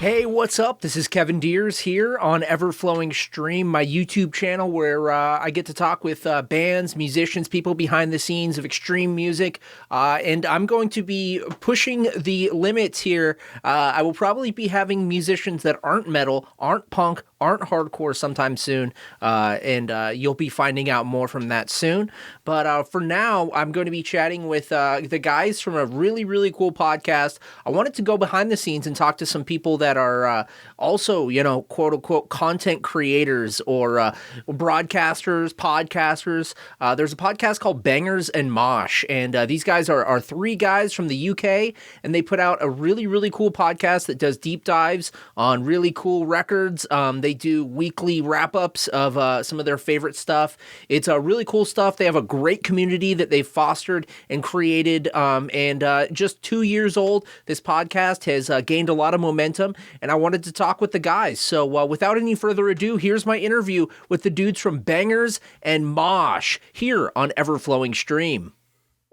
Hey, what's up? This is Kevin Deers here on Everflowing Stream, my YouTube channel where I get to talk with bands, musicians, people behind the scenes of extreme music, and I'm going to be pushing the limits here. I will probably be having musicians that aren't metal, aren't punk, aren't hardcore sometime soon, and you'll be finding out more from that soon. But for now, I'm going to be chatting with the guys from a really, really cool podcast. I wanted to go behind the scenes and talk to some people that are also, quote unquote, content creators or broadcasters, podcasters. There's a podcast called Bangers Mosh, and these guys are three guys from the UK, and they put out a really, really cool podcast that does deep dives on really cool records. They do weekly wrap-ups of some of their favorite stuff. It's really cool stuff. They have a great community that they've fostered and created, and just 2 years old, this podcast has gained a lot of momentum, and I wanted to talk with the guys. So without any further ado, here's my interview with the dudes from Bangers Mosh here on Everflowing Stream.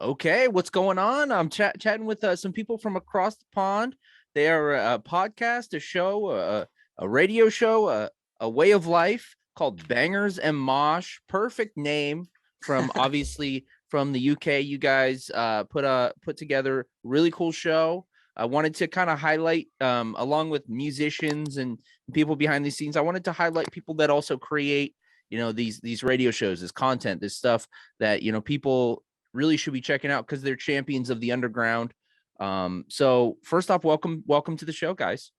Okay, what's going on? I'm chatting with some people from across the pond. They are a podcast, a show, a radio show, a way of life called Bangers Mosh. Perfect name from obviously from the UK. You guys put together a really cool show. I wanted to kind of highlight, along with musicians and people behind the scenes, I wanted to highlight people that also create, these radio shows, this content, this stuff that, people really should be checking out because they're champions of the underground. So first off, welcome to the show, guys.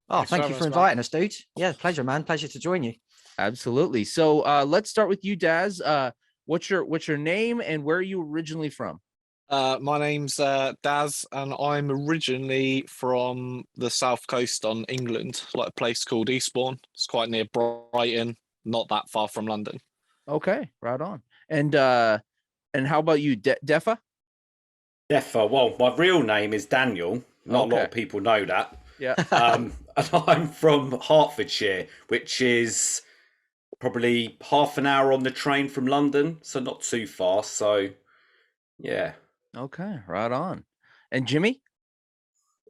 Oh, thank you for inviting us, dude. Yeah, pleasure, man. Pleasure to join you. Absolutely. So let's start with you, Daz. What's your name and where are you originally from? My name's Daz, and I'm originally from the south coast on England, like a place called Eastbourne. It's quite near Brighton, not that far from London. Okay, right on. And how about you, Defa? Defa. Well, my real name is Daniel. Not a lot of people know that. Yeah. And I'm from Hertfordshire, which is probably half an hour on the train from London, so not too far. So, yeah. Okay, right on. And Jimmy?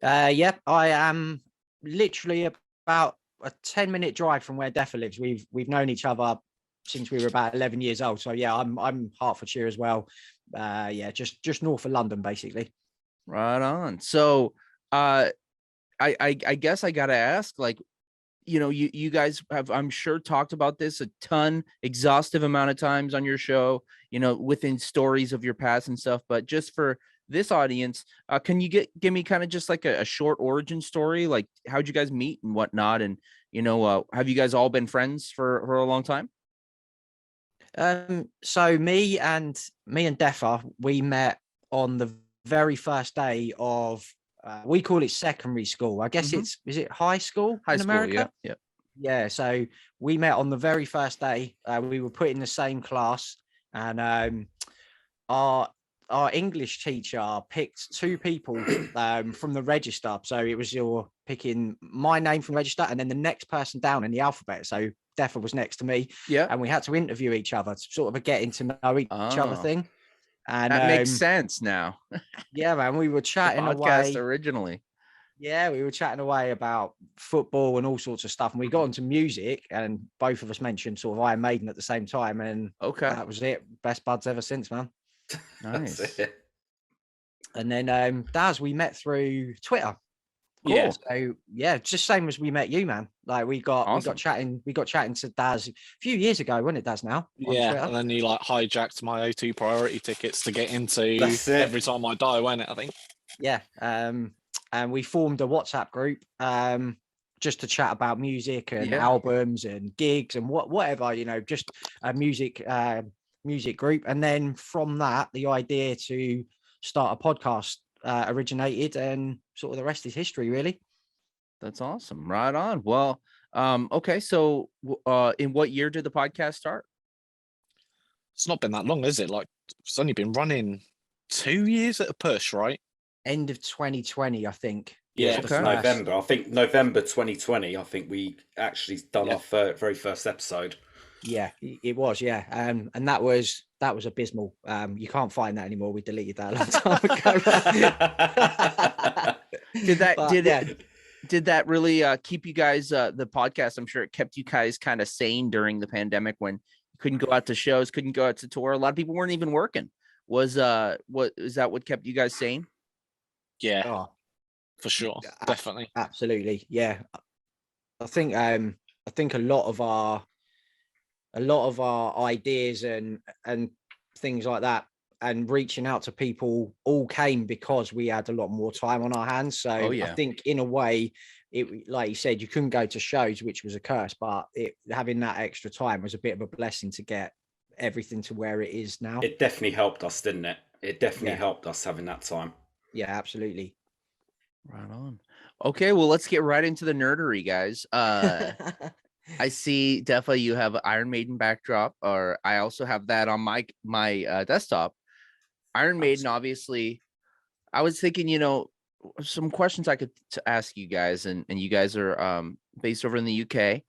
Yeah, I am literally about a 10-minute drive from where Defa lives. We've known each other since we were about 11 years old. So yeah, I'm Hertfordshire as well. Yeah, just north of London, basically. Right on. So I guess I gotta ask, like, you guys have, I'm sure, talked about this a ton, exhaustive amount of times on your show, within stories of your past and stuff. But just for this audience, can you give me kind of just like a short origin story? Like, how'd you guys meet and whatnot? And, have you guys all been friends for a long time? So me and Defa, we met on the very first day of, we call it secondary school. I guess is it high school in America? Yeah. Yeah. So we met on the very first day. We were put in the same class, and our English teacher picked two people from the register. So it was you're picking my name from register, and then the next person down in the alphabet. So Defa was next to me. Yeah. And we had to interview each other, sort of a getting to know each other thing. And that makes sense now. Yeah, man, we were chatting podcast away originally. Yeah, we were chatting away about football and all sorts of stuff, and we got into music, and both of us mentioned sort of Iron Maiden at the same time, and that was it. Best buds ever since, man. Nice. And then Daz, we met through Twitter. Cool. Yeah. So yeah, just same as we met you, man. Like we got chatting to Daz a few years ago, wasn't it, Daz? Now, yeah, and then you like hijacked my O2 priority tickets to get into Every Time I Die, wasn't it? I think. Yeah. And we formed a WhatsApp group just to chat about music and albums and gigs and whatever, just a music group. And then from that, the idea to start a podcast originated, and sort of the rest is history, really. That's awesome. Right on. Well, okay. So in what year did the podcast start? It's not been that long, is it? Like, it's only been running 2 years at a push, right? End of 2020, I think. Yeah, November. I think November 2020. I think we actually done our very first episode. Yeah, it was. Yeah, and that was abysmal. You can't find that anymore. We deleted that a long time ago. did that really keep you guys the podcast? I'm sure it kept you guys kind of sane during the pandemic when you couldn't go out to shows, couldn't go out to tour. A lot of people weren't even working. Was what is that what kept you guys sane? Yeah, Oh, for sure, definitely. absolutely. Yeah. I think a lot of our ideas and things like that and reaching out to people all came because we had a lot more time on our hands. So I think in a way, it, like you said, you couldn't go to shows, which was a curse, but having that extra time was a bit of a blessing to get everything to where it is now. It definitely helped us, didn't it? It definitely helped us having that time. Yeah, absolutely. Right on. Okay, well, let's get right into the nerdery, guys. I see definitely you have Iron Maiden backdrop, or I also have that on my desktop. Iron Maiden, obviously. I was thinking, some questions I could ask you guys, and you guys are based over in the UK.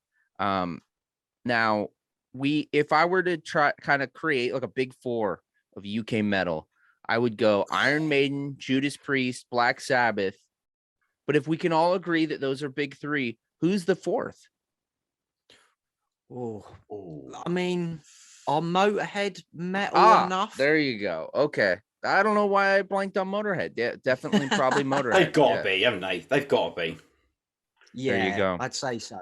Now, if I were to try kind of create like a big four of UK metal, I would go Iron Maiden, Judas Priest, Black Sabbath. But if we can all agree that those are big three, who's the fourth? Oh, I mean, are Motorhead metal enough? There you go. Okay. I don't know why I blanked on Motorhead. Yeah, definitely probably Motorhead. They've got to be, haven't they? They've got to be. Yeah, there you go. I'd say so.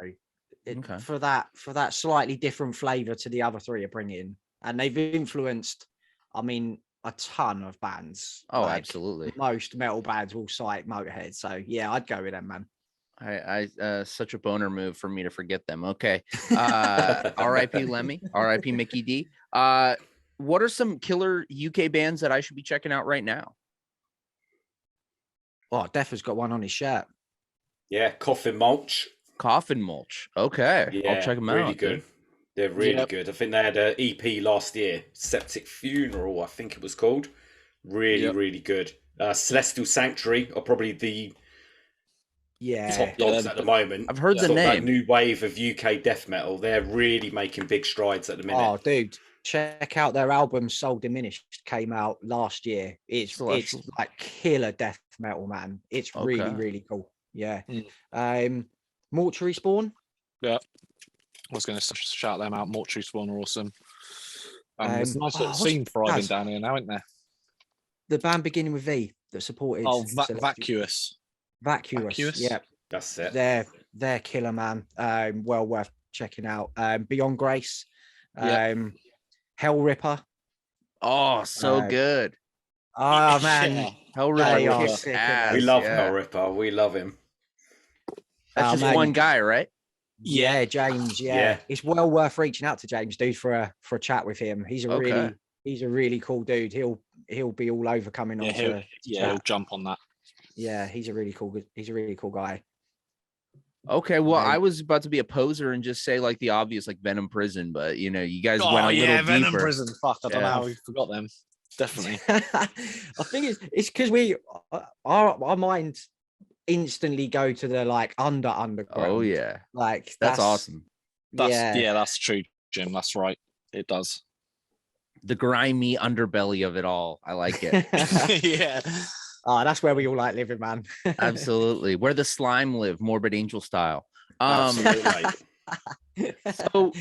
Okay. For that slightly different flavor to the other three are bringing, and they've influenced, I mean, a ton of bands. Oh, absolutely. Most metal bands will cite Motorhead. So yeah, I'd go with them, man. I such a boner move for me to forget them. Okay. R.I.P. Lemmy, R.I.P. Mickey D. What are some killer UK bands that I should be checking out right now? Oh, Def has got one on his shirt. Yeah, Coffin Mulch. Coffin Mulch. Okay. Yeah, I'll check them really out. good. Dude. They're really good. I think they had an EP last year, Septic Funeral, I think it was called. Really good. Celestial Sanctuary are probably the top dogs at the moment. I've heard the name. That new wave of UK death metal. They're really making big strides at the minute. Oh, dude, check out their album Soul Diminished, came out last year. It's like killer death metal, man. It's really cool. Yeah. Mortuary Spawn. Yeah. I was going to shout them out. Mortuary Spawn are awesome. There's a nice little scene thriving down here now, isn't there? The band beginning with V that supported. Oh, Vacuous. Vacuous. Yeah, that's it. They're killer, man. Well worth checking out. Beyond Grace. Hell Ripper. Oh, so good. Oh man, Hell Ripper. We love Hell Ripper. We love him. That's just one guy, right? Yeah, James. Yeah, it's well worth reaching out to James, dude, for a chat with him. He's a really cool dude. He'll be all over coming on. He'll jump on that. Yeah, he's a really cool guy. Okay, well, I was about to be a poser and just say like the obvious, like Venom Prison, but you guys went a little deeper. Venom Prison. Fuck, I don't know how we forgot them. Definitely. I think it's because our minds instantly go to the like underground. Oh yeah, like that's awesome. That's true, Jim. That's right. It does. The grimy underbelly of it all. I like it. Yeah. Oh, that's where we all like living, man. Absolutely. Where the slime live, Morbid Angel style. Absolutely. So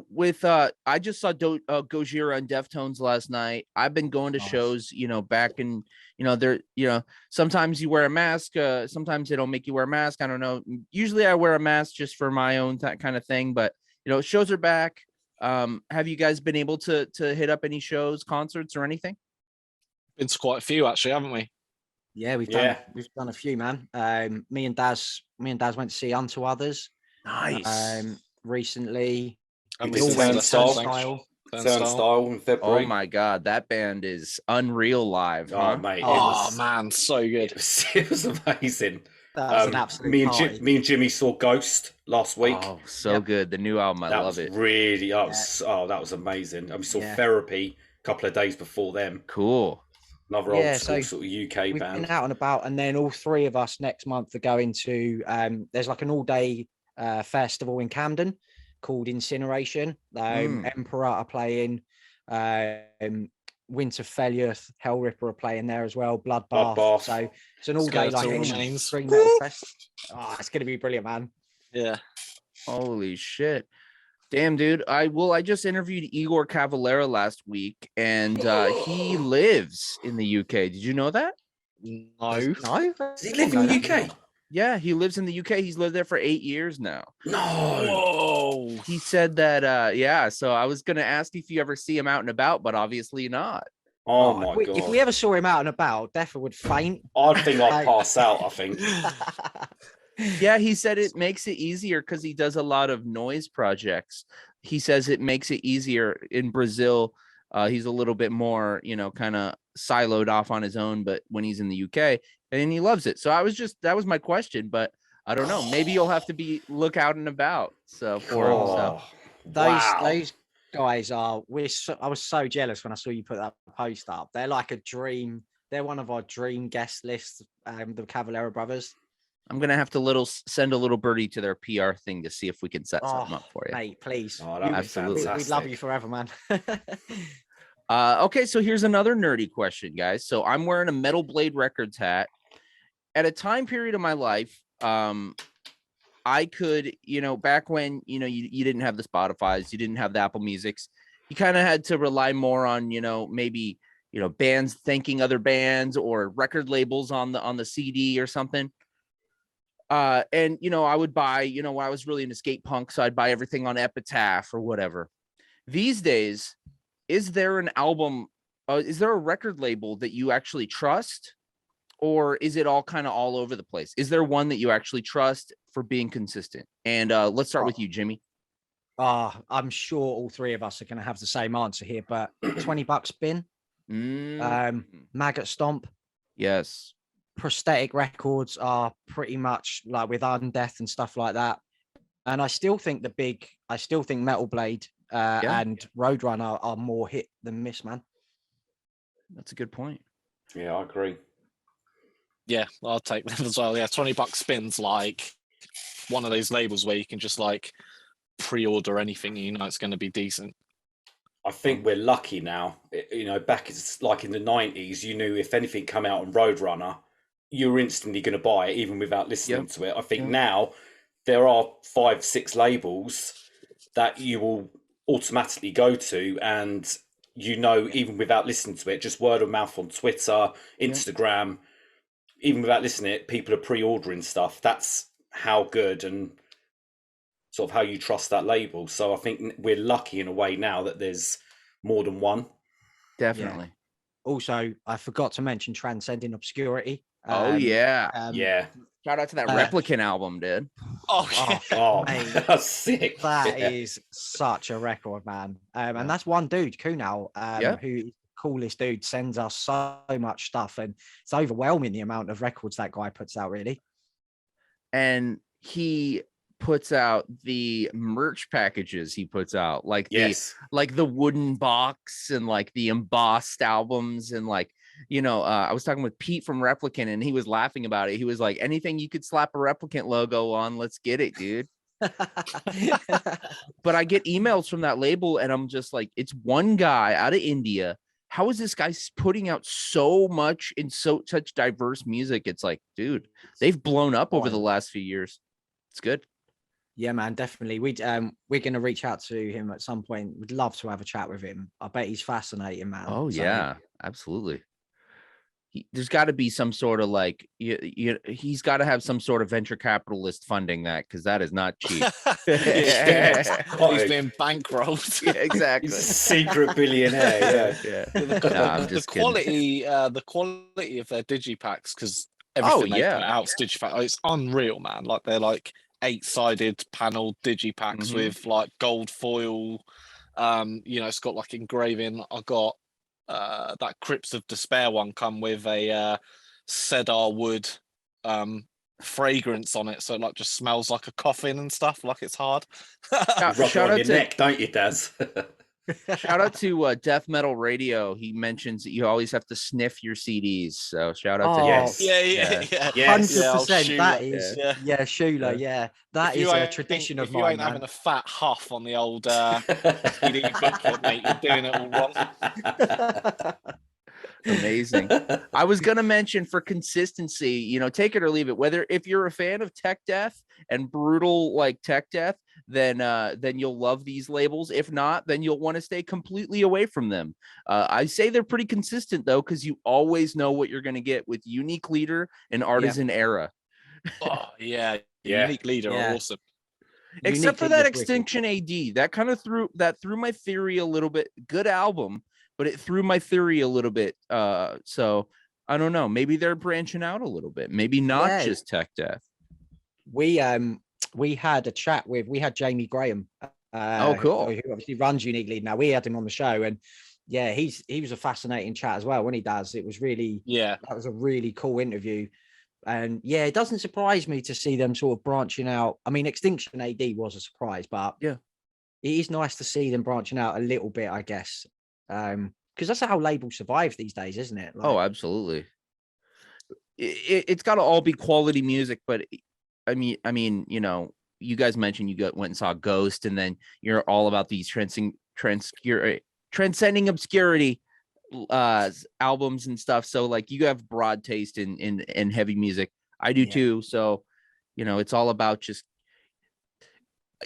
with I just saw Gojira and Deftones last night. I've been going to shows, back in, they're, sometimes you wear a mask, sometimes they don't make you wear a mask. I don't know. Usually I wear a mask just for my own kind of thing, but shows are back. Have you guys been able to hit up any shows, concerts, or anything? Been to quite a few actually, haven't we? Yeah, we've done a few, man. Me and Daz went to see Unto Others. Nice. Recently. And we went Turnstile in February. Oh my god, that band is unreal live. Oh mate, man, so good. It was amazing. That was an absolute me and Jimmy saw Ghost last week. Oh, so good. The new album, I love it. That was amazing. And we saw Therapy a couple of days before them. Cool. Another old school sort of UK band. We've been out and about, and then all three of us next month are going to there's like an all-day festival in Camden called Incineration. Emperor are playing. Winter Failure, Hell Ripper are playing there as well. Bloodbath. So it's an all-day like extreme metal fest. Oh, it's gonna be brilliant, man. Yeah. Holy shit. Damn, dude. I just interviewed Igor Cavalera last week, and he lives in the UK. Did you know that? No. Does he live in the UK? Yeah, he lives in the UK. He's lived there for 8 years now. No. Whoa. He said that, yeah. So I was gonna ask if you ever see him out and about, but obviously not. Oh my God. If we ever saw him out and about, Deffa would faint. I think I'd pass out, I think. Yeah, he said it makes it easier because he does a lot of noise projects. He says it makes it easier in Brazil. He's a little bit more, kind of siloed off on his own, but when he's in the UK, and he loves it. So that was my question, but I don't know. Maybe you'll have to look out and about. So for him. So. Those guys are. I was so jealous when I saw you put that post up. They're like a dream. They're one of our dream guest lists. The Cavalera brothers. I'm gonna have to send a little birdie to their PR thing to see if we can set something up for you. Mate, please. Absolutely. We'd love you forever, man. Okay, so here's another nerdy question, guys. So I'm wearing a Metal Blade Records hat. At a time period of my life, I could, back when, you didn't have the Spotifys, you didn't have the Apple Musics, you kind of had to rely more on, maybe, bands thanking other bands or record labels on the CD or something. And, I would buy, when I was really into skate punk, so I'd buy everything on Epitaph or whatever. These days, is there an album, is there a record label that you actually trust? Or is it all kind of all over the place? Is there one that you actually trust for being consistent? And let's start with you, Jimmy. I'm sure all three of us are going to have the same answer here, but $20 bin, Maggot Stomp. Yes. Prosthetic Records are pretty much like with Undeath and stuff like that. And I still think Metal Blade and Roadrunner are more hit than miss, man. That's a good point. Yeah, I agree. Yeah, I'll take them as well. Yeah, $20 spins like one of those labels where you can just like pre-order anything, it's going to be decent. I think we're lucky now. Back like in the 90s, you knew if anything come out on Roadrunner, you were instantly going to buy it, even without listening to it. I think now there are 5-6 labels that you will automatically go to, and even without listening to it, just word of mouth on Twitter, Instagram, even without listening to it, people are pre-ordering stuff. That's how good and sort of how you trust that label. So I think we're lucky in a way now that there's more than one. Definitely. Yeah. Also, I forgot to mention Transcending Obscurity. Yeah. Shout out to that Replicant album, dude. That's sick. That is such a record, man. And that's one dude, Kunal, who coolest dude, sends us so much stuff, and it's overwhelming the amount of records that guy puts out, really. And he puts out the merch packages he puts out, like the wooden box and like the embossed albums, and like I was talking with Pete from Replicant, and he was laughing about it. He was like, anything you could slap a Replicant logo on, let's get it, dude. But I get emails from that label, and I'm just like, it's one guy out of India. How is this guy putting out so much in such diverse music? It's like, dude, they've blown up over the last few years. It's good. Yeah, man, definitely. We're going to reach out to him at some point. We'd love to have a chat with him. I bet he's fascinating, man. Oh, yeah, absolutely. There's got to be some sort of like, he's got to have some sort of venture capitalist funding that, because that is not cheap. He's been bankrolled. Yeah, exactly. He's a secret billionaire. Yeah. The quality of their digipacks, because everything they put out digipack, it's unreal, man. Like they're like 8-sided panel digipacks with like gold foil. It's got like engraving. I got that Crypts of Despair one come with a cedar wood fragrance on it, so it like just smells like a coffin and stuff, like it's hard. Rub it on your neck, don't you, Daz? Shout out to Death Metal Radio. He mentions that you always have to sniff your CDs. So shout out to him. Yes. Yeah. 100%. That is, yeah. Shula. Yeah, that is a tradition of mine. If you ain't having a fat huff on the old CD booklet, mate, you're doing it all wrong. Amazing. I was gonna mention for consistency, take it or leave it. Whether if you're a fan of tech death and brutal like tech death, then you'll love these labels. If not, then you'll want to stay completely away from them. I say they're pretty consistent though, because you always know what you're gonna get with Unique Leader and Artisan Era. Oh yeah, Unique Leader are awesome. Except for that Extinction AD, that kind of threw my theory a little bit. Good album, but it threw my theory a little bit. So I don't know. Maybe they're branching out a little bit. Maybe not just tech death. We had a chat with Jamie Graham. Cool. Who obviously runs Unique Lead now. We had him on the show, and yeah, he was a fascinating chat as well. When he does, it was really that was a really cool interview. And yeah, it doesn't surprise me to see them sort of branching out. I mean, Extinction AD was a surprise, but yeah, it is nice to see them branching out a little bit, I guess. Because that's how labels survive these days, isn't it? Oh, absolutely. It's got to all be quality music, but I mean, you guys mentioned went and saw Ghost, and then you're all about these transcending obscurity albums and stuff. So like you have broad taste in heavy music. I do too. So, it's all about just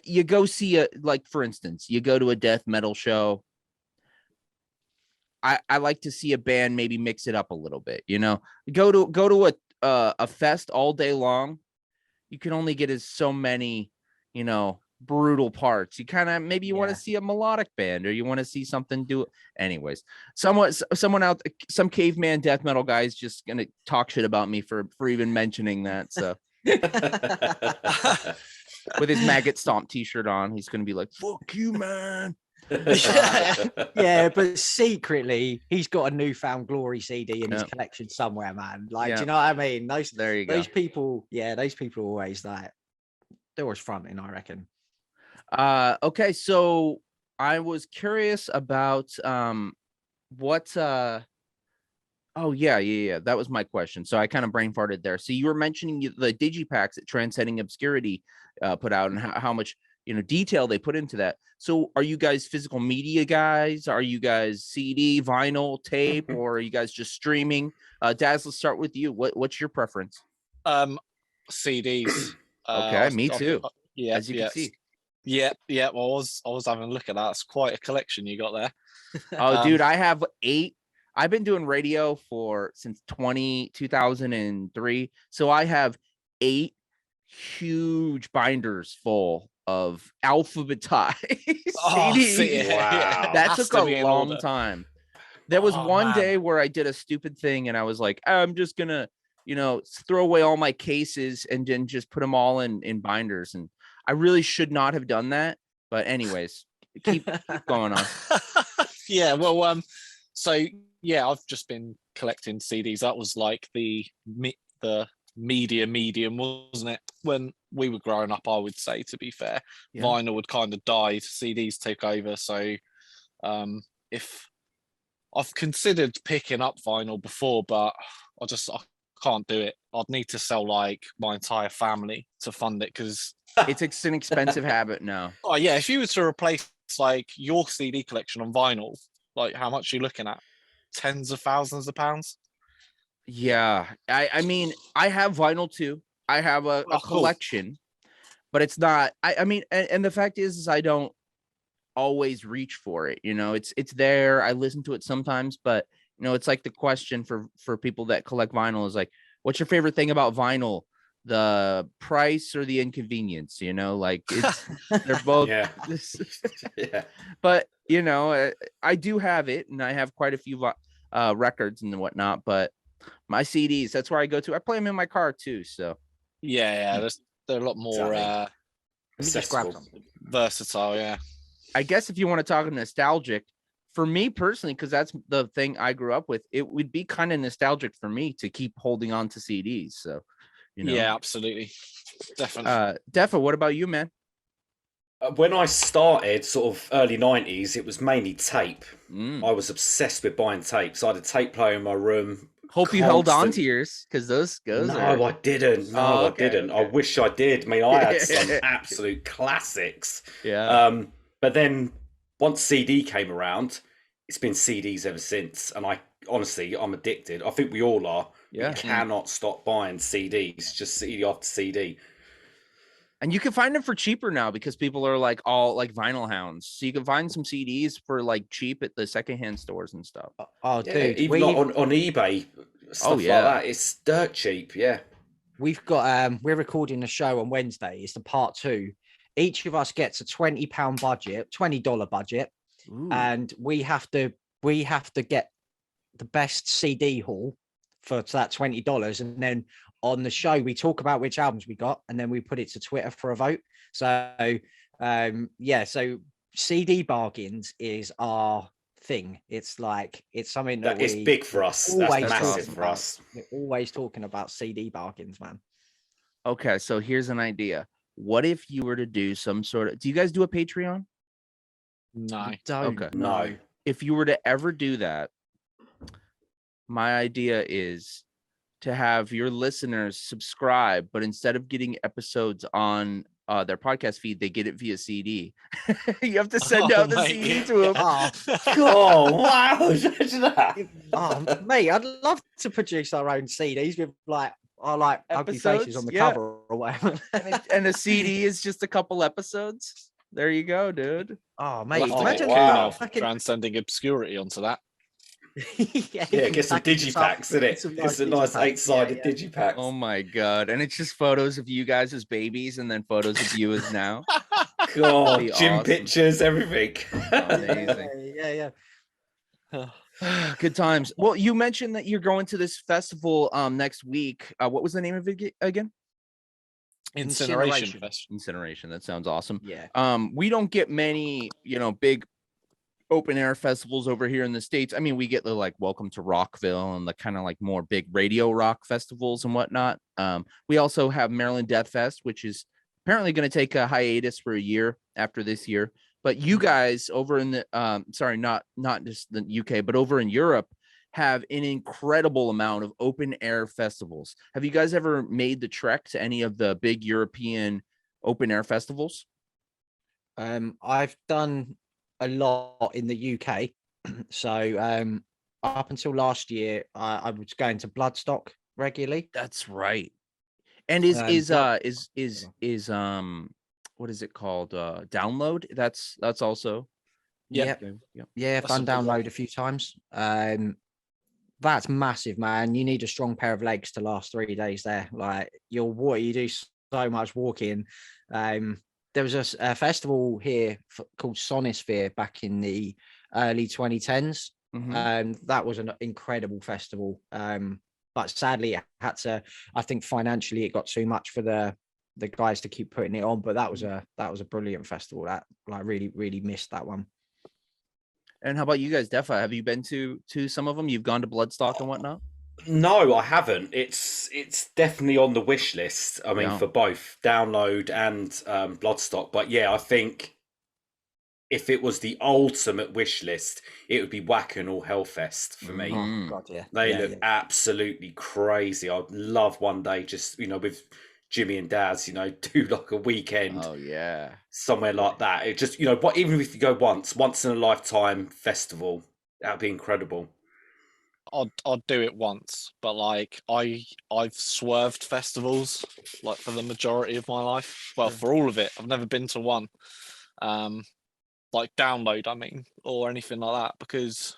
you go see for instance, you go to a death metal show. I like to see a band maybe mix it up a little bit, go to a fest all day long. You can only get so many, brutal parts. You kind of maybe you want to see a melodic band, or you want to see something anyways. Someone out, some caveman death metal guy is just gonna talk shit about me for even mentioning that. So with his maggot stomp t-shirt on, he's gonna be like, fuck you, man. Yeah, but secretly he's got a Newfound Glory CD in his collection somewhere, man. Like, do you know what I mean? Those people, those people are always like, they're always fronting, I reckon. Okay, so I was curious about what that was my question. So I kind of brain farted there. So you were mentioning the digipacks that Transcending Obscurity put out, and how much detail they put into that. So are you guys physical media guys? Are you guys CD, vinyl, tape, or are you guys just streaming? Daz, let's start with you. What's your preference? CDs. Okay, me too. As you can see. Yeah. Well, I was having a look at that. It's quite a collection you got there. Oh, dude, I have 8. I've been doing radio since 2003. So I have 8 huge binders full of alphabetized CDs. Wow. That took a long time. There was one day where I did a stupid thing, and I was like, I'm just gonna, throw away all my cases and then just put them all in binders. And I really should not have done that. But anyways, keep going on. Yeah, well, so yeah, I've just been collecting CDs. That was like the medium, wasn't it? When we were growing up, I would say, to be fair, vinyl had kind of died, CDs took over. So if I've considered picking up vinyl before, but I can't do it. I'd need to sell like my entire family to fund it, because it's an expensive habit now. Oh yeah, if you were to replace like your CD collection on vinyl, like how much are you looking at? Tens of thousands of pounds. Yeah, I mean, I have vinyl too. I have a collection, but it's not. I mean, and the fact is I don't always reach for it. It's there. I listen to it sometimes, but it's like the question for people that collect vinyl is like, what's your favorite thing about vinyl? The price or the inconvenience? Like they're both. Yeah. But I do have it, and I have quite a few records and whatnot, but. My CDs, that's where I go to. I play them in my car too. So they're a lot more versatile. Yeah, I guess if you want to talk nostalgic, for me personally, because that's the thing I grew up with, it would be kind of nostalgic for me to keep holding on to CDs. So yeah, absolutely, definitely. Defa, what about you, man? When I started, sort of early 90s, it was mainly tape. I was obsessed with buying tapes. I had a tape player in my room. Hope you held on to yours, because those goes. No, I didn't. No, I didn't. Okay. I wish I did. I mean, I had some absolute classics. Yeah. But then once CD came around, it's been CDs ever since. And honestly, I'm addicted. I think we all are. Yeah. We cannot stop buying CDs, just CD after CD. And you can find them for cheaper now because people are like all like vinyl hounds. So you can find some CDs for like cheap at the secondhand stores and stuff. Oh, yeah, dude, even on eBay, stuff like that. It's dirt cheap. Yeah, we've got we're recording a show on Wednesday. It's the part 2. Each of us gets a £20 budget, $20 budget, and we have to get the best CD haul for that $20, and then on the show we talk about which albums we got, and then we put it to Twitter for a vote. So so CD bargains is our thing. It's like it's something that is big for us. That's massive for us. We're always talking about CD bargains, man. Okay, so here's an idea. What if you were to do some sort of, do you guys do a Patreon? No. Okay. No. If you were to ever do that, my idea is to have your listeners subscribe, but instead of getting episodes on their podcast feed, they get it via CD. You have to send out the CD to them. Oh, wow. Oh, mate, I'd love to produce our own CDs with like ugly faces on the cover or whatever. And a CD is just a couple episodes. There you go, dude. Oh, mate. Imagine transcending obscurity onto that. Get some digipacks, isn't it? It's a nice 8-sided digipack. Oh my god. And it's just photos of you guys as babies and then photos of you as now. God, gym pictures, everything. Amazing. Yeah. Good times. Well, you mentioned that you're going to this festival next week. What was the name of it again? Incineration. That sounds awesome. Yeah. We don't get many, big open air festivals over here in the States. I mean, we get the like Welcome to Rockville and the kind of like more big radio rock festivals and whatnot. We also have Maryland Death Fest, which is apparently going to take a hiatus for a year after this year. But you guys over in the not just the UK, but over in Europe have an incredible amount of open air festivals. Have you guys ever made the trek to any of the big European open air festivals? I've done a lot in the UK. So up until last year, I was going to Bloodstock regularly. That's right. And is what is it called? Download? That's also. Yeah. I've done Download a few times. That's massive, man. You need a strong pair of legs to last 3 days there. Like you do so much walking. There was a festival here called Sonisphere back in the early 2010s. And that was an incredible festival. But sadly, it had to, I think financially it got too much for the guys to keep putting it on. But that was a brilliant festival. That like really, really missed that one. And how about you guys, Defa? Have you been to some of them? You've gone to Bloodstock and whatnot? No, I haven't. It's definitely on the wish list. I mean, for both Download and Bloodstock. But yeah, I think if it was the ultimate wish list, it would be Wacken or Hellfest for me. Oh, God, yeah. They look absolutely crazy. I'd love one day just, with Jimmy and Daz, do like a weekend. Oh yeah. Somewhere like that. It just, even if you go once in a lifetime festival, that'd be incredible. I'd do it once, but like I've swerved festivals like for the majority of my life. Well, for all of it, I've never been to one. Like Download, I mean, or anything like that, because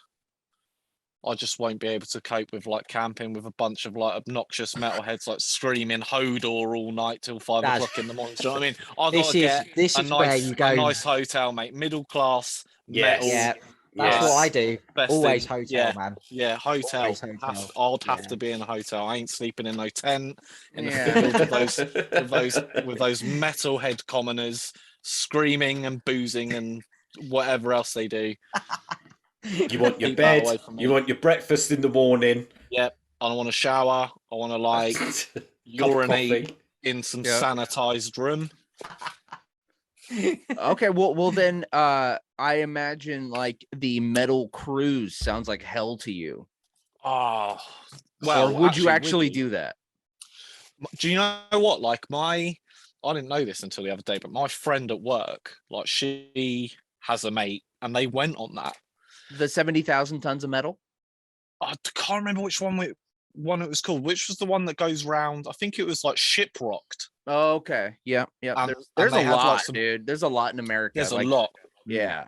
I just won't be able to cope with like camping with a bunch of like obnoxious metalheads like screaming Hodor all night till 5 o'clock in the morning. Do you know what I mean? I gotta get a nice hotel, mate. Middle class metal. Yeah. That's what I do. Always hotel, man. Yeah, hotel. I'd have to be in a hotel. I ain't sleeping in no tent in the field with those metalhead commoners screaming and boozing and whatever else they do. You want your bed. You want your breakfast in the morning. Yep. I want to shower. I want to like urinate in some sanitized room. Okay, well then I imagine like the metal cruise sounds like hell to you. Oh, well, or would you actually do that? Do you know what? Like I didn't know this until the other day, but my friend at work, like she has a mate, and they went on that. The 70,000 tons of metal? I can't remember which one it was called. Which was the one that goes round? I think it was like Shipwrecked. Oh, okay. Yeah. There's they a have, lot, like, dude. There's a lot in America. There's like, a lot. Yeah.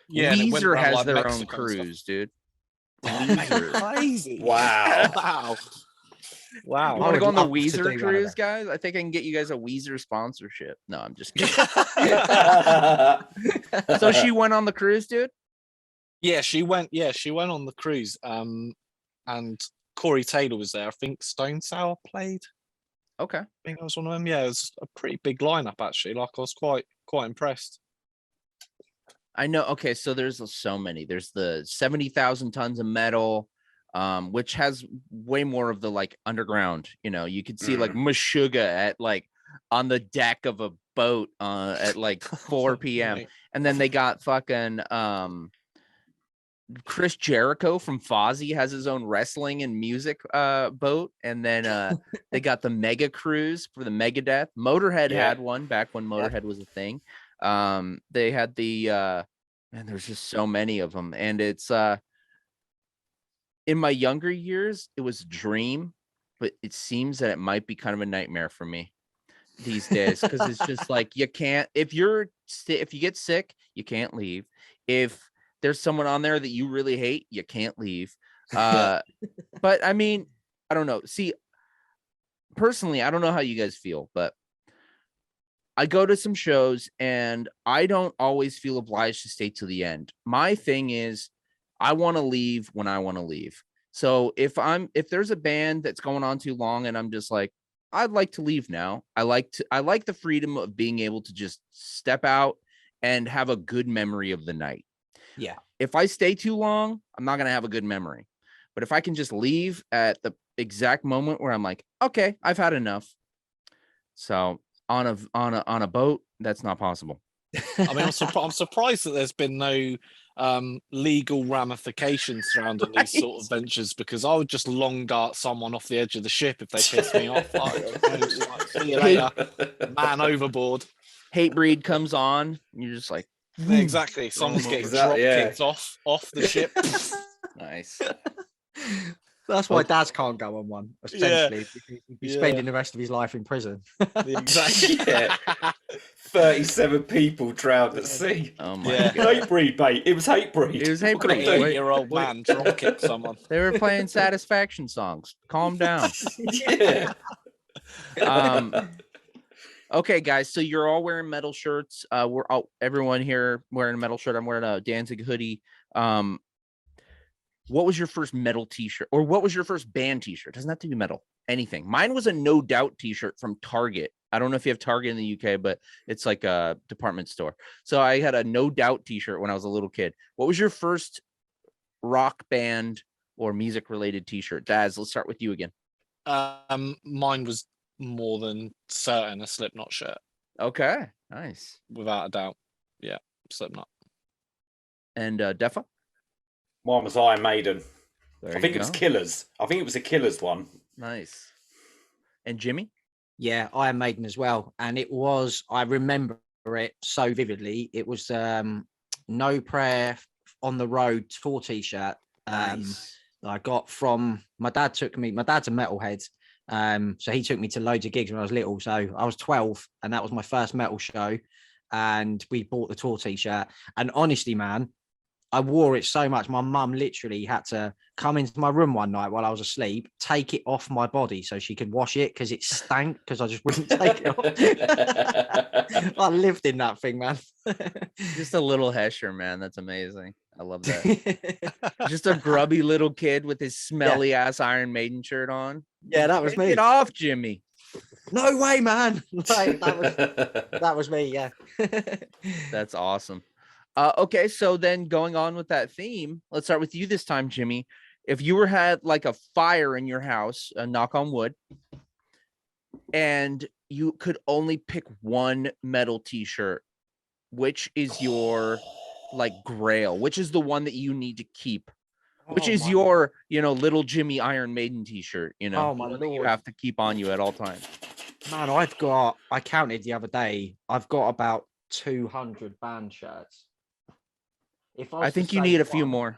Yeah, and it went Weezer around, has like, their own Mexico and stuff. cruise, dude. Oh, mate, Weezer. crazy! Wow. Wow! You want to go on the love to do Weezer one of cruise, them. guys? I think I can get you guys a Weezer sponsorship. No, I'm just kidding. So she went on the cruise, dude? Yeah, she went. Yeah, she went on the cruise. And Corey Taylor was there. I think Stone Sour played. Okay. I think that was one of them. Yeah, it was a pretty big lineup actually. Like I was quite impressed. I know. Okay, so there's so many. There's the 70,000 tons of metal, which has way more of the like underground. You know, you could see like Meshuggah at like on the deck of a boat at like 4 p.m. Right. And then they got fucking Chris Jericho from Fozzy has his own wrestling and music boat. And then they got the Mega Cruise for the Megadeth. Motorhead had one back when Motorhead was a thing. They had the man, there's just so many of them, and it's in my younger years it was a dream, but it seems that it might be kind of a nightmare for me these days, because it's just like you can't, if you get sick, you can't leave. If there's someone on there that you really hate, you can't leave. But I mean, I don't know. See, personally, I don't know how you guys feel, but I go to some shows and I don't always feel obliged to stay to the end. My thing is I want to leave when I want to leave. So if there's a band that's going on too long and I'm just like, I'd like to leave now. I like the freedom of being able to just step out and have a good memory of the night. Yeah. If I stay too long, I'm not going to have a good memory. But if I can just leave at the exact moment where I'm like, okay, I've had enough. So on a boat, that's not possible. I mean, I'm surprised that there's been no legal ramifications surrounding these sort of ventures, because I would just long dart someone off the edge of the ship if they pissed me off. Like, see you later, man overboard. Hatebreed comes on, and you're just like, exactly. Someone's getting drop kicked off the ship. Nice. That's why dads can't go on one, essentially. He'd be spending the rest of his life in prison. Exactly. 37 people drowned at sea. Oh my God. Hatebreed, mate. It was Hatebreed. It was Hatebreed. 8-year-old man drop kicked someone. They were playing Satisfaction songs. Calm down. Yeah. Okay, guys. So you're all wearing metal shirts. Everyone here wearing a metal shirt. I'm wearing a Danzig hoodie. What was your first metal t-shirt, or what was your first band t-shirt? Doesn't have to be metal. Anything. Mine was a No Doubt t-shirt from Target. I don't know if you have Target in the UK, but it's like a department store. So I had a No Doubt t-shirt when I was a little kid. What was your first rock band or music related t-shirt? Daz, let's start with you again. Mine was more than certain a Slipknot shirt. Okay, nice. Without a doubt. Yeah, Slipknot. And Defa? Mine was Iron Maiden. There I think it was Killers. I think it was a Killers one. Nice. And Jimmy? Yeah, Iron Maiden as well. And it was, I remember it so vividly. It was No Prayer on the Road tour t-shirt. Nice. I got from my dad's a metalhead. So he took me to loads of gigs when I was little. So I was 12 and that was my first metal show. And we bought the tour t-shirt. And honestly, man, I wore it so much. My mum literally had to come into my room one night while I was asleep, take it off my body so she could wash it because it stank because I just wouldn't take it off. I lived in that thing, man. Just a little Hesher, man. That's amazing. I love that. Just a grubby little kid with his smelly ass Iron Maiden shirt on. Yeah, that was me. Get off, Jimmy. No way, man. Like, that was me. Yeah. That's awesome. Okay, so then going on with that theme, let's start with you this time, Jimmy. If you had like a fire in your house, knock on wood, and you could only pick one metal t-shirt which is your like grail? Which is the one that you need to keep? Which is your, little Jimmy Iron Maiden t-shirt, Oh my Lord. Lord. You have to keep on you at all times. Man, I counted the other day, I've got about 200 band shirts. I think you need a few more.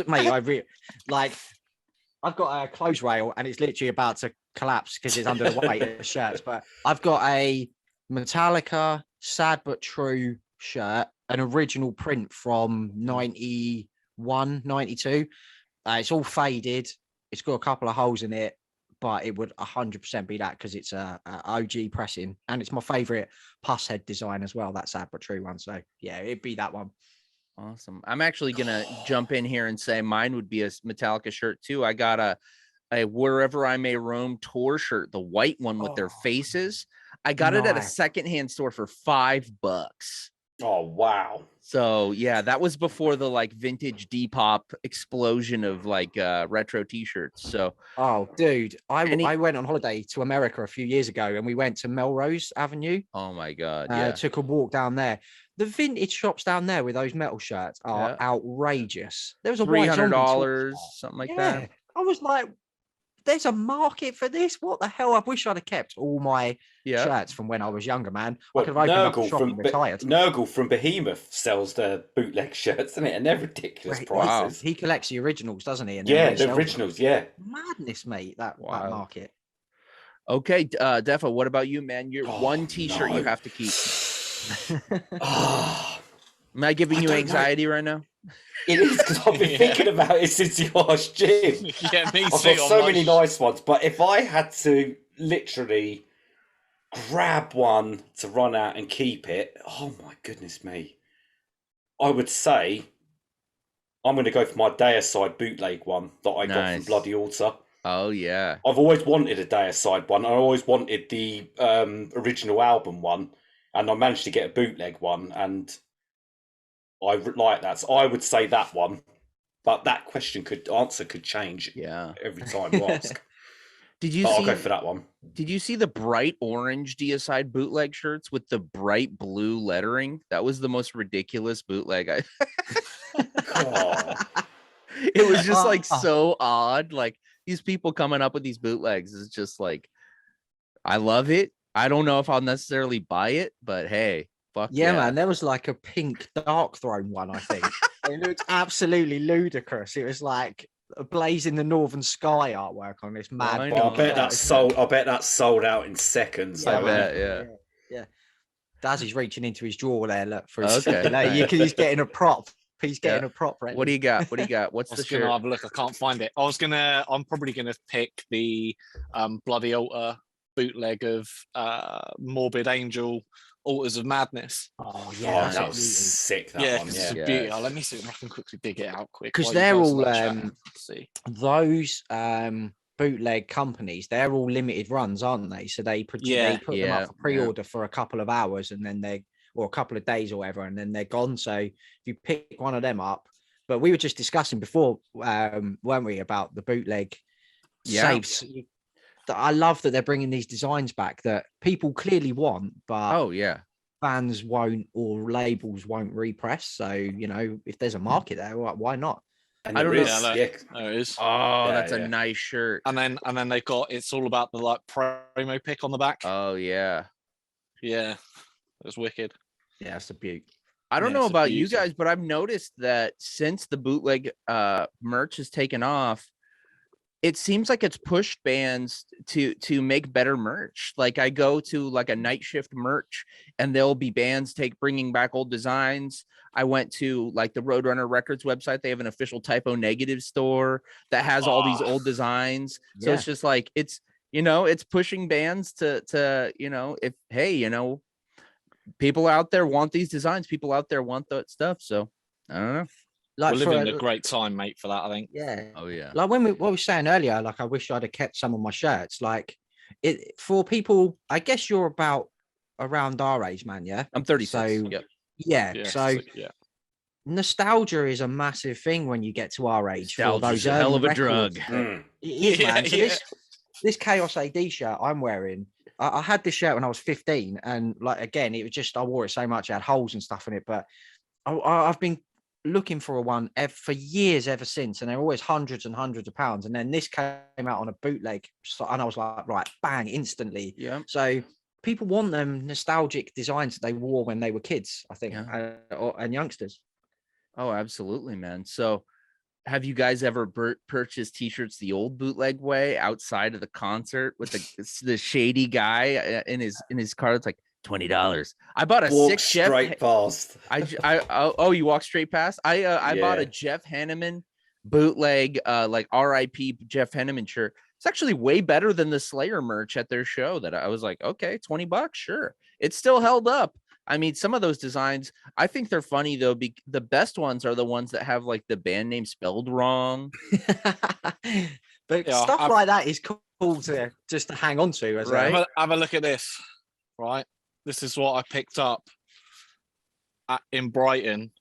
Mate, I've got a clothes rail and it's literally about to collapse because it's under the weight of the shirts. But I've got a Metallica Sad But True shirt, an original print from 91, 92. It's all faded. It's got a couple of holes in it, but it would 100% be that because it's a OG pressing. And it's my favorite pus head design as well, that Sad But True one. So yeah, it'd be that one. Awesome. I'm actually gonna jump in here and say mine would be a Metallica shirt too. I got a Wherever I May Roam tour shirt, the white one with their faces. I got it at a secondhand store for $5. Oh wow. So yeah, that was before the like vintage Depop explosion of like retro t-shirts. So dude, I went on holiday to America a few years ago and we went to Melrose Avenue. Oh my god. Yeah. Took a walk down there. The vintage shops down there with those metal shirts are outrageous. There was a $300, something like that. I was like, there's a market for this. What the hell? I wish I'd have kept all my shirts from when I was younger, man. Well, I could have opened up a shop and retired. Nurgle from Behemoth sells the bootleg shirts, isn't it? And they're ridiculous prices. He collects the originals, doesn't he? And the originals, Madness, mate, that market. Okay, Defo, what about you, man? Your one t-shirt you have to keep. Am I giving you anxiety right now? It is, because I've been thinking about it since you asked Jim. Yeah, me too. I've got so many nice ones, but if I had to literally grab one to run out and keep it, oh my goodness me, I would say I'm going to go for my Deicide bootleg one that I got from Bloody Altar. Oh yeah, I've always wanted a Deicide one. I always wanted the original album one, and I managed to get a bootleg one, and I like that. So I would say that one, but that answer could change every time you ask. I'll go for that one. Did you see the bright orange Deicide bootleg shirts with the bright blue lettering? That was the most ridiculous bootleg. It was just like so odd. Like these people coming up with these bootlegs is just like, I love it. I don't know if I'll necessarily buy it, but hey. Fuck yeah, man. There was like a pink Dark Throne one, I think. It looked absolutely ludicrous. It was like a blazing the northern sky artwork on this mad. I bet that's sold. I bet that's sold out in seconds. I bet, yeah. Dazzy's reaching into his drawer there. Look for his. Okay, he's getting a prop. He's getting a prop. Right. What do you got? What's the shirt? Have a look. I can't find it. I'm probably gonna pick the Bloody Altar bootleg of Morbid Angel. Altars of Madness. Oh yeah, that was sick. That one. It's a beauty. Let me see if I can quickly dig it out quick. Because they're all those bootleg companies. They're all limited runs, aren't they? So they put them up for pre-order for a couple of hours, and then or a couple of days or whatever, and then they're gone. So if you pick one of them up, but we were just discussing before, weren't we, about the bootleg saves. I love that they're bringing these designs back that people clearly want, but fans won't or labels won't repress. So if there's a market there, why not? And I don't know. There it is. Oh, that's a nice shirt. And then they've got it's all about the like promo pic on the back. Oh yeah, it was wicked. Yeah, it's a beaut. I don't know about you guys, but I've noticed that since the bootleg merch has taken off, it seems like it's pushed bands to make better merch. Like I go to like a Night Shift merch and there'll be bands bringing back old designs. I went to like the Roadrunner Records website. They have an official Typo Negative store that has all these old designs. So it's just like, it's pushing bands to if, people out there want these designs. People out there want that stuff. So I don't know. Like we're living a great time, mate, for that, I think. Yeah. Oh yeah. Like what we were saying earlier, like I wish I'd have kept some of my shirts. Like it for people, I guess you're about around our age, man. Yeah. I'm 36. So nostalgia is a massive thing when you get to our age. Nostalgia's a hell of a drug. It is, man. So this Chaos AD shirt I'm wearing, I had this shirt when I was 15, and like again, it was just I wore it so much, it had holes and stuff in it. But I've been looking for one for years ever since, and they're always hundreds and hundreds of pounds. And then this came out on a bootleg, and I was like, right, bang, instantly. Yeah. So people want them nostalgic designs that they wore when they were kids, I think, and youngsters. Oh, absolutely, man. So have you guys ever purchased t-shirts the old bootleg way outside of the concert with the shady guy in his car? It's like $20. I bought a straight past. Oh, you walk straight past. I bought a Jeff Hanneman bootleg, like R.I.P. Jeff Hanneman shirt. It's actually way better than the Slayer merch at their show. That I was like, okay, $20, sure. It's still held up. I mean, some of those designs, I think they're funny though. The best ones are the ones that have like the band name spelled wrong. But stuff like that is cool to just to hang on to. Right. Have a look at this. Right. This is what I picked up in Brighton.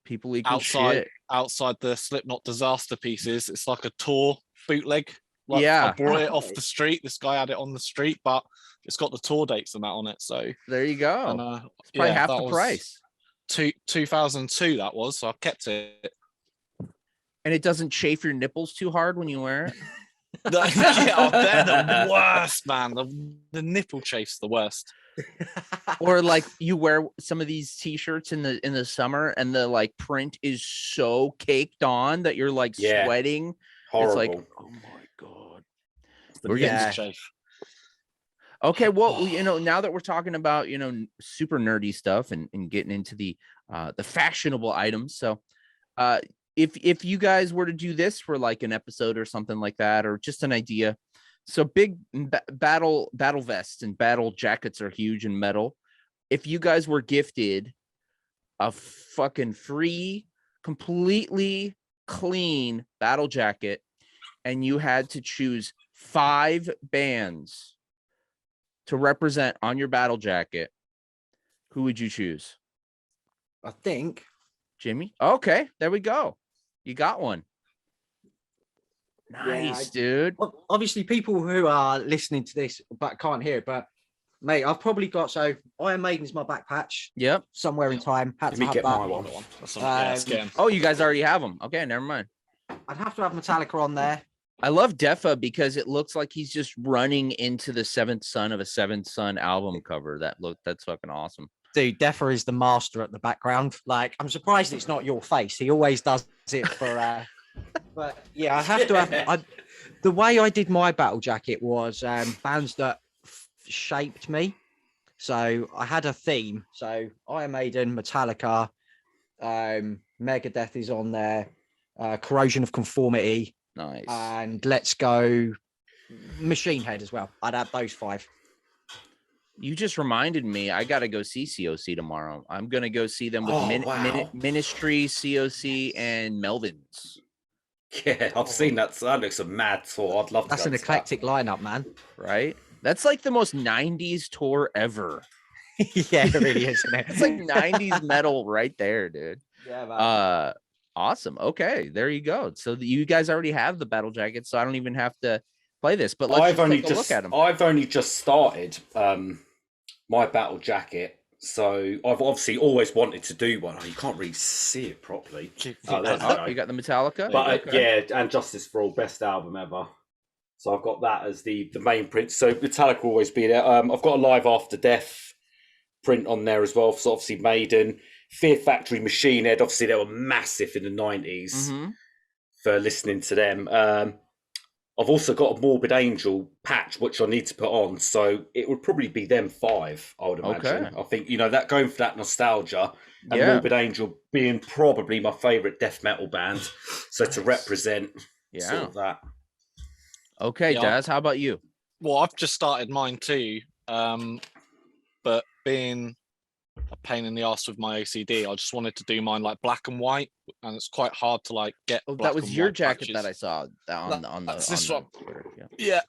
People equal shit. Outside the Slipknot Disaster Pieces. It's like a tour bootleg. Like, I brought it off the street. This guy had it on the street, but it's got the tour dates and that on it. So there you go. And, it's probably half the price. 2002 that was, so I kept it. And it doesn't chafe your nipples too hard when you wear it. They're the worst, man. The nipple chafe's the worst. Or like you wear some of these t-shirts in the summer and the like print is so caked on that you're like sweating. Horrible. It's like, oh my god. We're getting chafe. Okay, well, now that we're talking about, super nerdy stuff and getting into the fashionable items. So if you guys were to do this for like an episode or something like that, or just an idea. So big battle vests and battle jackets are huge in metal. If you guys were gifted a fucking free, completely clean battle jacket, and you had to choose 5 bands to represent on your battle jacket, who would you choose? I think Jimmy. Okay, there we go. You got one. Nice, dude. Obviously, people who are listening to this but can't hear it, but mate, I've probably got Iron Maiden's my back patch. Yep. Somewhere in time. Had to have my one. Oh, you guys already have them. Okay, never mind. I'd have to have Metallica on there. I love Defa because it looks like he's just running into the Seventh Son of a Seventh Son album cover. That's fucking awesome. Dude, Defa is the master at the background. Like, I'm surprised it's not your face. He always does it for but yeah, I have to have the way I did my battle jacket was bands that shaped me. So I had a theme. So Iron Maiden, Metallica, Megadeth is on there, Corrosion of Conformity. Nice. And Let's Go Machine Head as well. I'd add those 5. You just reminded me, I got to go see COC tomorrow. I'm going to go see them with Ministry, COC, and Melvins. Yeah, I've seen that. That looks a mad tour. I'd love to. That's an eclectic lineup, man. Right? That's like the most 90s tour ever. Yeah, it really is, isn't it? It's like 90s metal right there, dude. Yeah, man. Awesome. Okay, there you go. So you guys already have the battle jacket, so I don't even have to play this. But let's take a look at them. I've only just started my battle jacket, so I've obviously always wanted to do one. Oh, you can't really see it properly. You got the Metallica, but and Justice for All, best album ever. So I've got that as the main print. So Metallica will always be there. I've got a Live After Death print on there as well. So obviously Maiden, Fear Factory, Machine Head. Obviously they were massive in the 90s for listening to them. I've also got a Morbid Angel patch, which I need to put on. So it would probably be them 5, I would imagine. Okay. I think, that going for that nostalgia and Morbid Angel being probably my favourite death metal band. So to represent sort of that. Okay, Daz, how about you? Well, I've just started mine too. But being a pain in the ass with my OCD, I just wanted to do mine like black and white, and it's quite hard to like get. That was your jacket that I saw on this one. Yeah.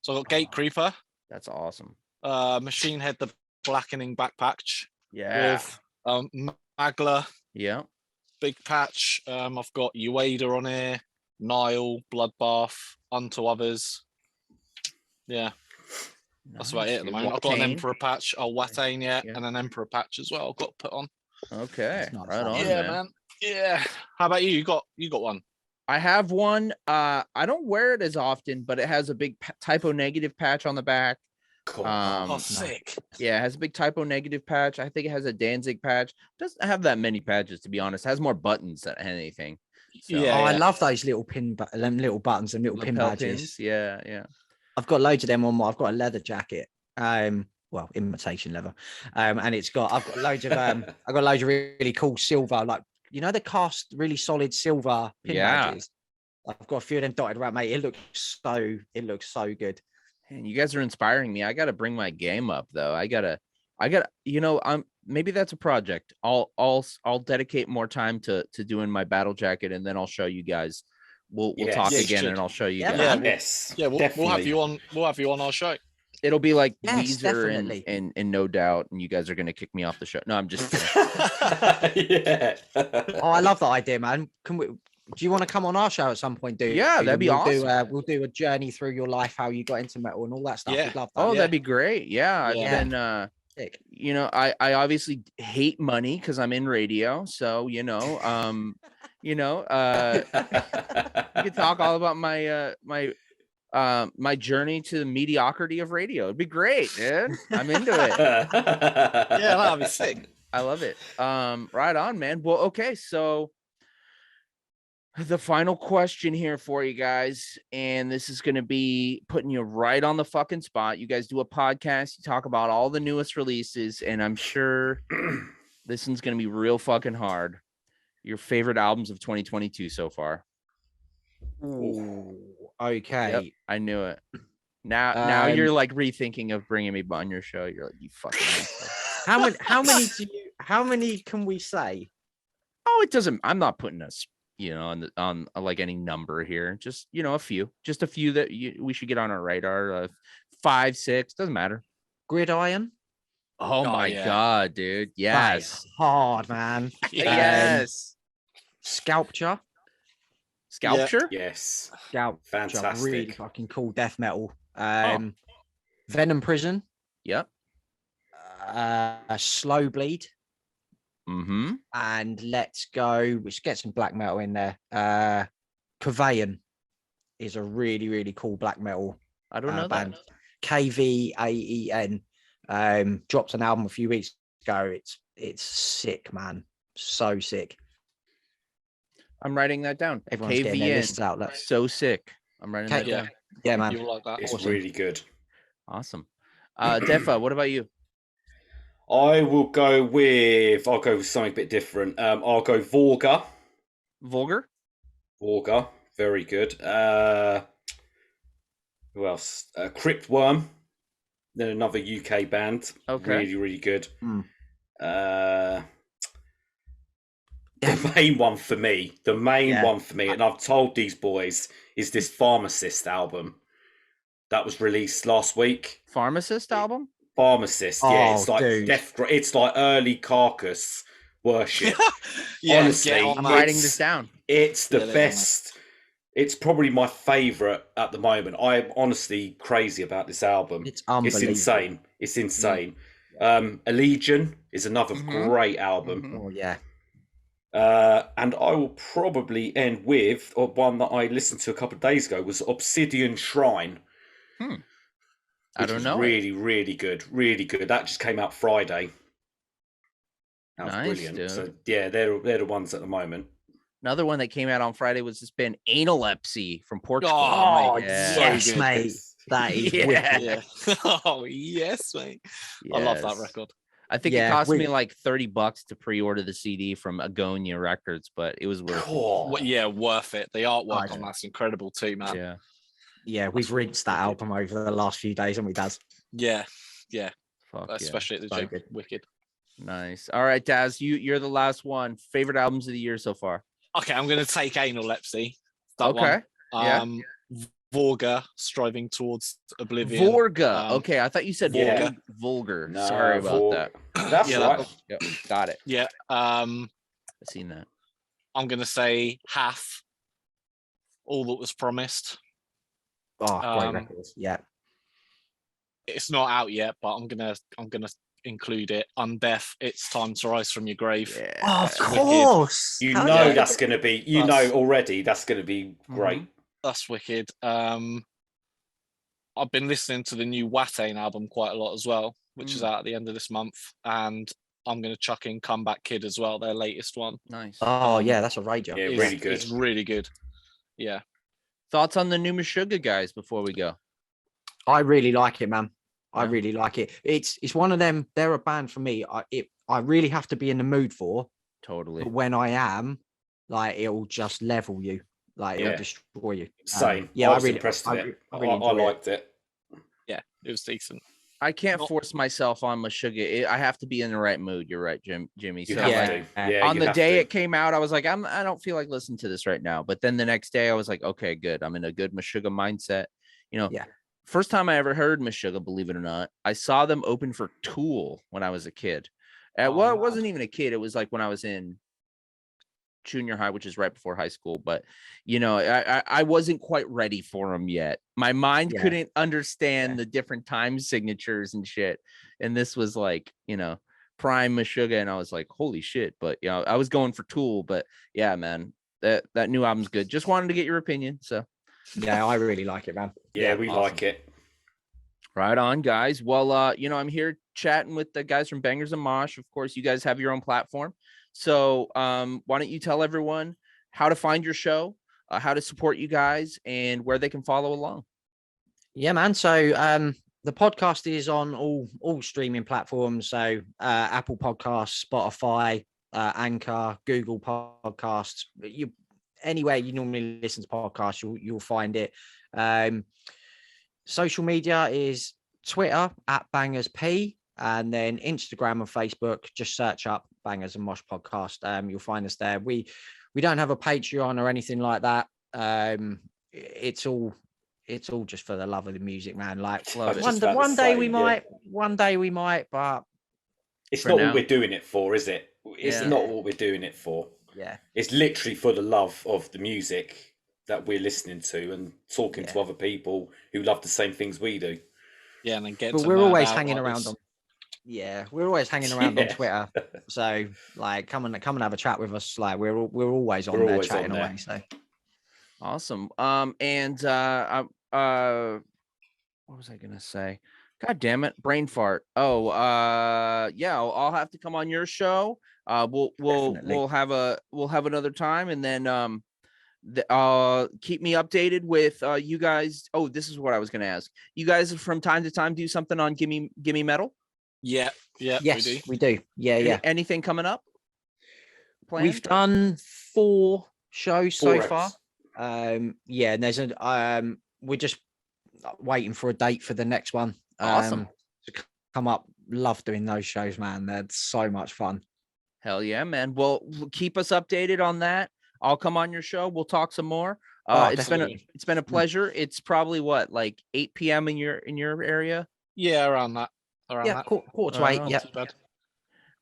So I got Gate Creeper. That's awesome. Machine Head, the blackening back patch. Yeah. With Magla. Yeah. Big patch. I've got Ueda on here. Nile, Bloodbath, Unto Others. Yeah. That's about it at the moment. I've got an Emperor patch. Oh, Watain, and an Emperor patch as well. I've got to put on. Okay, right on, man. Yeah. How about you? You got one? I have one. I don't wear it as often, but it has a big typo negative patch on the back. Cool. Sick. Yeah, it has a big typo negative patch. I think it has a Danzig patch. Doesn't have that many patches, to be honest. It has more buttons than anything. So, I love those little little buttons and little pin badges. Pins. Yeah. I've got loads of them on I've got a leather jacket. Well, imitation leather. And I've got loads of really cool silver, like the cast really solid silver pin badges. I've got a few of them dotted around, mate. It looks so good. And you guys are inspiring me. I gotta bring my game up though. I gotta, maybe that's a project. I'll dedicate more time to doing my battle jacket, and then I'll show you guys. We'll talk again, and I'll show you guys. We'll have you on. We'll have you on our show. It'll be like Weezer and No Doubt, and you guys are gonna kick me off the show. No, I'm just kidding. Oh, I love that idea, man. Do you want to come on our show at some point, dude? Yeah, that'd be awesome. We'll do a journey through your life, how you got into metal and all that stuff. We'd love that. Oh, that'd be great. Yeah. I've been, I obviously hate money because I'm in radio. So, you can talk all about my journey to the mediocrity of radio. It'd be great, dude. I'm into it. Yeah, that'd be sick. I love it. Right on, man. Well, okay, so the final question here for you guys, and this is going to be putting you right on the fucking spot. You guys do a podcast, you talk about all the newest releases, and I'm sure this one's going to be real fucking hard. Your favorite albums of 2022 so far? Ooh, okay. Yep, I knew it. Now you're like rethinking of bringing me on your show. You're like, you fucking. How many can we say? Oh, it doesn't. I'm not putting us. On like any number here, just a few that we should get on our radar. 5, 6, doesn't matter. Gridiron. Oh my god, dude! Yes, hard, man. Yes. Sculpture. Yes. Sculpture. Fantastic. Really fucking cool death metal. Venom Prison. Yep. Slow Bleed. Mm-hmm. And let's get some black metal in there. Kavayan is a really, really cool black metal. I don't know band. that. Kvaen. Dropped an album a few weeks ago. It's sick, man. So sick. I'm writing that down. Everyone's getting their lists out. That's so sick. I'm writing that down. Yeah, man. You'll like that. It's really good. Awesome. Defa, what about you? I'll go with something a bit different. I'll go Vorga. Vorga, very good. Who else? Cryptworm. Then another UK band. Okay. Really, really good. The main one for me, and I've told these boys, is this Pharmacist album that was released last week. Pharmacist album? Pharmacist, it's like it's like early Carcass worship. Honestly, I'm writing this down. It's the best. It's probably my favorite at the moment. I'm honestly crazy about this album. It's unbelievable. It's insane. Allegion is another great album. Oh yeah. And I will probably end with one that I listened to a couple of days ago was Obsidian Shrine. I don't know. Really, really good. Really good. That just came out Friday. That was brilliant. Dude. So yeah, they're the ones at the moment. Another one that came out on Friday was this band Analepsy from Portugal. Oh, yes, mate. That is wicked. Oh, yes, mate. Yes. I love that record. I think it cost me like $30 to pre-order the CD from Agonia Records, but it was worth it. Yeah, worth it. The artwork on that's incredible too, man. Yeah, we've rinsed that album over the last few days, haven't we, Daz? Yeah. Fuck especially at the gym. Good. Wicked. Nice. All right, Daz, you're the last one. Favorite albums of the year so far? Okay, I'm going to take Analepsy. Okay. Vorga, Striving Towards Oblivion. Vorga. Okay, I thought you said vulgar. No, sorry about that. That's right. Yep, got it. Yeah. I've seen that. I'm going to say Half. All That Was Promised. Oh, great records. Yeah. it's not out yet, but I'm gonna include it. Undeaf, It's Time to Rise from Your Grave. Yeah. Oh, of course. You know that's going to be. You know already that's going to be great. That's wicked. I've been listening to the new Watain album quite a lot as well, which is out at the end of this month, and I'm going to chuck in Comeback Kid as well, their latest one. Nice. Oh yeah, that's a rager. Yeah, really good. It's really good. Yeah. Thoughts on the new Meshuggah guys before we go? I really like it, man. I really like it. It's one of them. They're a band for me. I really have to be in the mood for. Totally. But when I am, like, it'll just level you. Like, it'll destroy you. Same. Yeah, I was impressed with it. I liked it. Yeah, it was decent. I can't force myself on Meshuggah. I have to be in the right mood. You're right, Jimmy. You So have to. Yeah, on the day it came out, I was like, I don't feel like listening to this right now. But then the next day, I was like, okay, good. I'm in a good Meshuggah mindset. You know, first time I ever heard Meshuggah, believe it or not, I saw them open for Tool when I was a kid. Well, it wasn't even a kid. It was like when I was in junior high, which is right before high school. But, you know, I wasn't quite ready for them yet. My mind couldn't understand the different time signatures and shit. And this was like, you know, prime Meshuggah. And I was like, holy shit. But, you know, I was going for Tool. But yeah, man, that new album's good. Just wanted to get your opinion. So. Yeah, I really like it, man. Yeah, we like it. Right on, guys. Well, you know, I'm here chatting with the guys from Bangers and Mosh. Of course, you guys have your own platform. So why don't you tell everyone how to find your show, how to support you guys, and where they can follow along? Yeah, man. So the podcast is on all streaming platforms. So Apple Podcasts, Spotify, Anchor, Google Podcasts. Anywhere you normally listen to podcasts, you'll find it. Social media is Twitter @BangersP, and then Instagram and Facebook. Just search up Bangers and Mosh Podcast. You'll find us there. We don't have a Patreon or anything like that. It's all just for the love of the music, man. Like one day we might, but it's not what we're doing it for, is it? It's not what we're doing it for. Yeah, it's literally for the love of the music that we're listening to and talking to other people who love the same things we do. Yeah, and then but we're always hanging around on. Yeah, we're always hanging around on Twitter. So like, come and have a chat with us. Like we're always on there chatting away. So awesome. And what was I gonna say? God damn it, brain fart. Oh, yeah, I'll have to come on your show. We'll have another time, and then keep me updated with you guys. Oh, this is what I was gonna ask. You guys from time to time do something on Gimme Metal? Yeah. Yes, we do. Yeah. Anything coming up? Planned? We've done 4 shows so far. And there's we're just waiting for a date for the next one. Awesome. To come up. Love doing those shows, man. They're so much fun. Hell yeah, man. Well, keep us updated on that. I'll come on your show. We'll talk some more. It's been a pleasure. It's probably like 8 p.m. in your area. Yeah, around that. Quarter to 8. Yeah.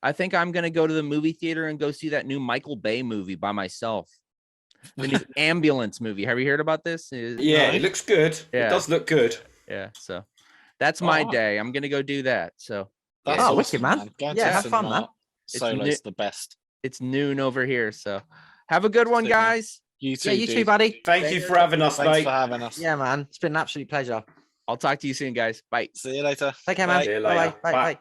I think I'm gonna go to the movie theater and go see that new Michael Bay movie by myself. The new Ambulance movie. Have you heard about this? It looks good. Yeah. It does look good. Yeah. So that's my day. I'm gonna go do that. So that's awesome, wicked, man. Yeah, have fun, man. Solo's the best. It's noon over here. So have a good one, guys. You too. Yeah, you too, buddy. Thank you for having us, mate. Thanks for having us. Yeah, man. It's been an absolute pleasure. I'll talk to you soon, guys. Bye. See you later. Take care, man. See you later. Bye.